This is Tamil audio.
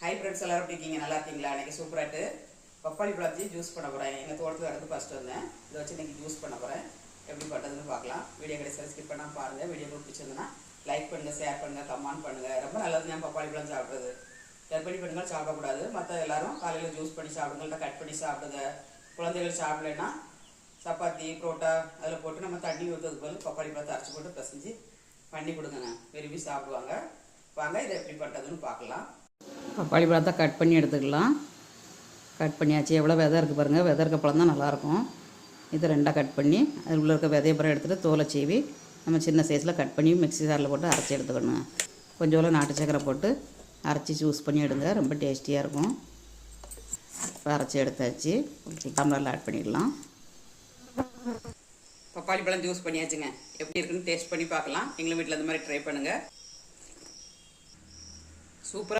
ஹை ஃப்ரெண்ட்ஸ் எல்லாரும் எப்படி இருக்கீங்க? நல்லா இருக்கீங்களா? அன்றைக்கி சூப்பராகிட்டு பப்பாளி பழத்தையும் ஜூஸ் பண்ண போகிறேன். எங்கள் தோட்டத்தில் எடுத்து ஃபஸ்ட்டு வந்தேன். இதை வச்சு இன்றைக்கி ஜூஸ் பண்ண போகிறேன். எப்படி பண்ணுறதுன்னு பார்க்கலாம். வீடியோ கடைசியில் ஸ்கிப் பண்ணால் பாருங்கள். வீடியோ பிடிச்சிருந்ததுன்னா லைக் பண்ணுங்கள், ஷேர் பண்ணுங்கள், கமெண்ட் பண்ணுங்கள். ரொம்ப நல்லது தான் பப்பாளி பழம் சாப்பிட்றது. கர்ப்பிணி பெண்கள் சாப்பிடக்கூடாது. மற்ற எல்லாரும் காலையில் ஜூஸ் பண்ணி சாப்பிடுங்க, இல்லை கட் பண்ணி சாப்பிடுங்க. குழந்தைகள் சாப்பிடலைன்னா சப்பாத்தி புரோட்டா அதில் போட்டு நம்ம தண்ணி ஊற்றுறதுக்கு பதில் பப்பாளி பழத்தை அரைச்சி போட்டு பிசைஞ்சு பண்ணி கொடுங்க. விரும்பி சாப்பிடுவாங்க. வாங்க இதை எப்படி பண்ணுறதுன்னு பார்க்கலாம். பப்பாளி பழத்தை கட் பண்ணி எடுத்துக்கலாம். கட் பண்ணியாச்சு. எவ்வளோ விதை இருக்குது பாருங்கள். விதை இருக்க பழம் தான் நல்லாயிருக்கும். இது ரெண்டாக கட் பண்ணி அதில் உள்ள இருக்க விதைய பிறகு எடுத்துகிட்டு தோலை சீவி நம்ம சின்ன சைஸில் கட் பண்ணி மிக்ஸி ஜாரில் போட்டு அரைச்சி எடுத்துக்கணும். கொஞ்சோண்டு நாட்டு சக்கரை போட்டு அரைச்சி ஜூஸ் பண்ணி எடுங்க. ரொம்ப டேஸ்டியாக இருக்கும். இப்போ அரைச்சி எடுத்தாச்சு. டம்ளரில் ஆட் பண்ணிடலாம். பப்பாளி பழம் ஜூஸ் பண்ணியாச்சுங்க. எப்படி இருக்குன்னு டேஸ்ட் பண்ணி பார்க்கலாம். எங்கள் வீட்டில் இந்த மாதிரி ட்ரை பண்ணுங்கள். சூப்பராக